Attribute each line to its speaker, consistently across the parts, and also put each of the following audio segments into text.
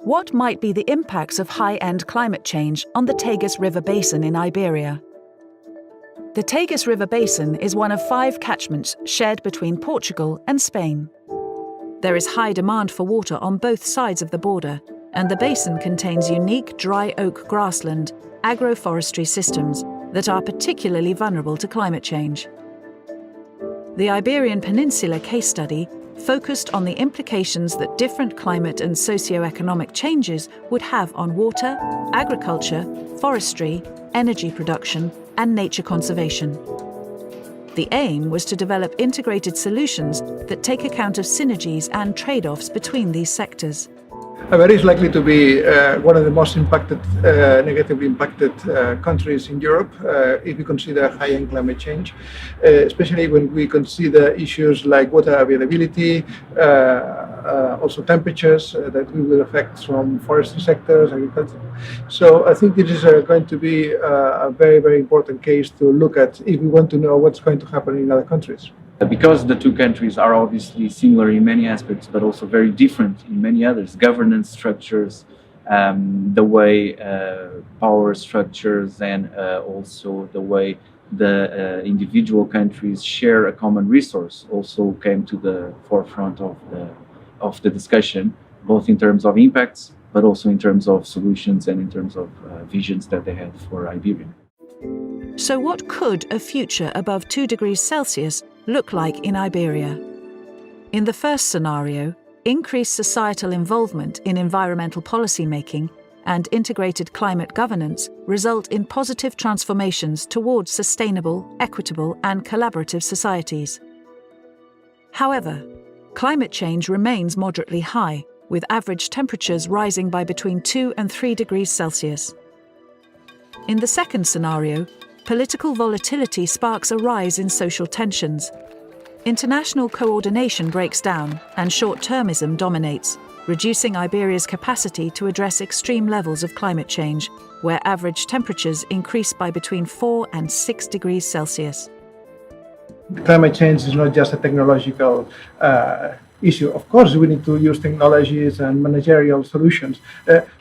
Speaker 1: What might be the impacts of high-end climate change on the Tagus River Basin in Iberia? The Tagus River Basin is one of 5 catchments shared between Portugal and Spain. There is high demand for water on both sides of the border, and the basin contains unique dry oak grassland, agroforestry systems that are particularly vulnerable to climate change. The Iberian Peninsula case study focused on the implications that different climate and socio-economic changes would have on water, agriculture, forestry, energy production, and nature conservation. The aim was to develop integrated solutions that take account of synergies and trade-offs between these sectors.
Speaker 2: Iberia is likely to be one of the most negatively impacted countries in Europe if we consider high-end climate change, especially when we consider issues like water availability, also temperatures that will affect from forestry sectors, agriculture. So I think this is going to be a very, very important case to look at if we want to know what's going to happen in other countries.
Speaker 3: Because the two countries are obviously similar in many aspects, but also very different in many others, governance structures, the way power structures, and also the way the individual countries share a common resource also came to the forefront of the discussion, both in terms of impacts, but also in terms of solutions and in terms of visions that they had for Iberia.
Speaker 1: So what could a future above 2 degrees Celsius look like in Iberia? In the first scenario, increased societal involvement in environmental policy-making and integrated climate governance result in positive transformations towards sustainable, equitable, and collaborative societies. However, climate change remains moderately high, with average temperatures rising by between 2 and 3 degrees Celsius. In the second scenario, political volatility sparks a rise in social tensions. International coordination breaks down and short-termism dominates, reducing Iberia's capacity to address extreme levels of climate change, where average temperatures increase by between 4 and 6 degrees Celsius.
Speaker 2: Climate change is not just a technological issue. Of course, we need to use technologies and managerial solutions,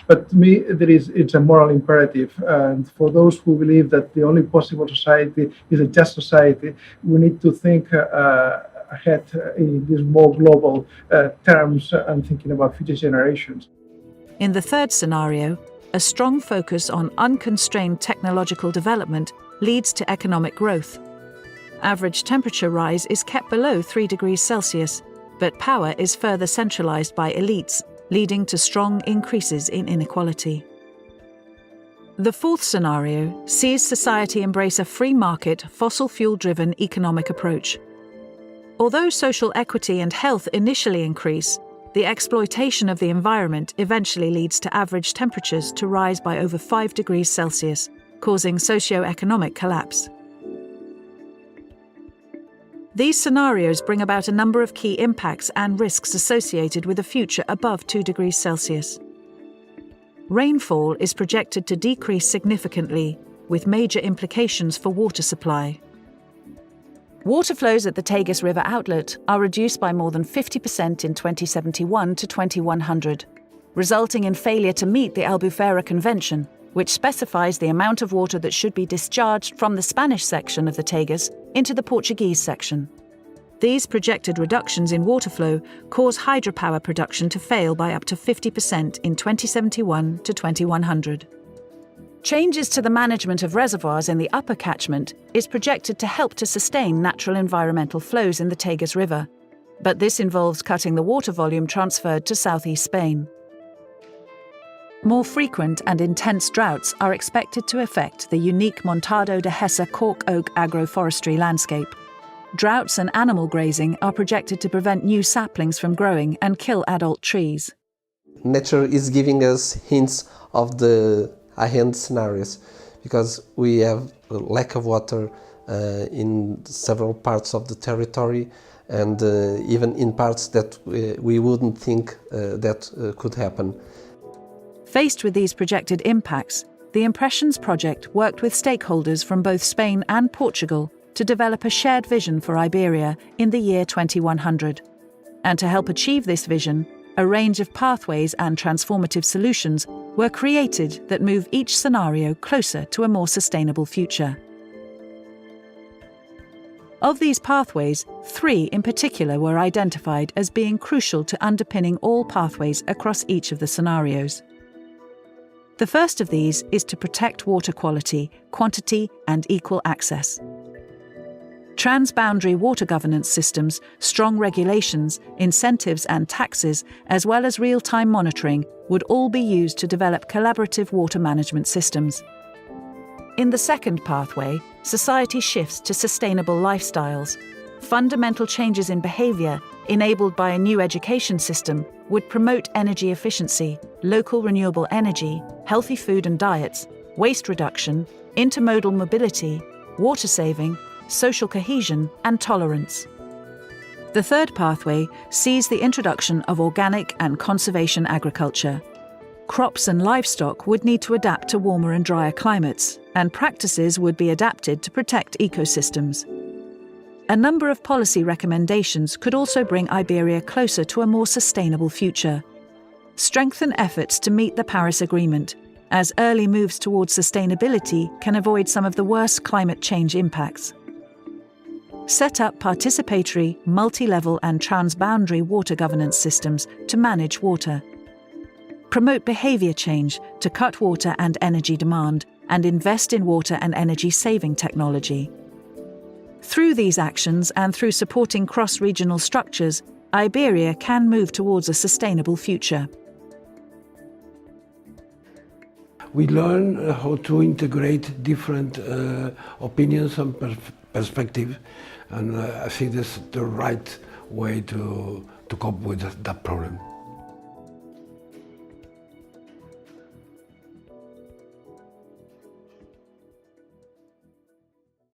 Speaker 2: but to me, it's a moral imperative. And for those who believe that the only possible society is a just society, we need to think ahead in these more global terms and thinking about future generations.
Speaker 1: In the third scenario, a strong focus on unconstrained technological development leads to economic growth. Average temperature rise is kept below 3 degrees Celsius, but power is further centralized by elites, leading to strong increases in inequality. The fourth scenario sees society embrace a free market, fossil fuel-driven economic approach. Although social equity and health initially increase, the exploitation of the environment eventually leads to average temperatures to rise by over 5 degrees Celsius, causing socio-economic collapse. These scenarios bring about a number of key impacts and risks associated with a future above 2 degrees Celsius. Rainfall is projected to decrease significantly, with major implications for water supply. Water flows at the Tagus River outlet are reduced by more than 50% in 2071 to 2100, resulting in failure to meet the Albufeira Convention, which specifies the amount of water that should be discharged from the Spanish section of the Tagus into the Portuguese section. These projected reductions in water flow cause hydropower production to fail by up to 50% in 2071 to 2100. Changes to the management of reservoirs in the upper catchment is projected to help to sustain natural environmental flows in the Tagus River, but this involves cutting the water volume transferred to southeast Spain. More frequent and intense droughts are expected to affect the unique Montado de Hesse cork oak agroforestry landscape. Droughts and animal grazing are projected to prevent new saplings from growing and kill adult trees.
Speaker 4: Nature is giving us hints of the high-end scenarios because we have a lack of water in several parts of the territory and even in parts that we wouldn't think that could happen.
Speaker 1: Faced with these projected impacts, the Impressions Project worked with stakeholders from both Spain and Portugal to develop a shared vision for Iberia in the year 2100. And to help achieve this vision, a range of pathways and transformative solutions were created that move each scenario closer to a more sustainable future. Of these pathways, 3 in particular were identified as being crucial to underpinning all pathways across each of the scenarios. The first of these is to protect water quality, quantity, and equal access. Transboundary water governance systems, strong regulations, incentives and taxes, as well as real-time monitoring, would all be used to develop collaborative water management systems. In the second pathway, society shifts to sustainable lifestyles. Fundamental changes in behaviour, enabled by a new education system, would promote energy efficiency, local renewable energy, healthy food and diets, waste reduction, intermodal mobility, water saving, social cohesion, and tolerance. The third pathway sees the introduction of organic and conservation agriculture. Crops and livestock would need to adapt to warmer and drier climates, and practices would be adapted to protect ecosystems. A number of policy recommendations could also bring Iberia closer to a more sustainable future. Strengthen efforts to meet the Paris Agreement, as early moves towards sustainability can avoid some of the worst climate change impacts. Set up participatory, multi-level and transboundary water governance systems to manage water. Promote behaviour change to cut water and energy demand, and invest in water and energy-saving technology. Through these actions and through supporting cross-regional structures, Iberia can move towards a sustainable future.
Speaker 5: We learn how to integrate different opinions and perspectives, and I think that's the right way to cope with that problem.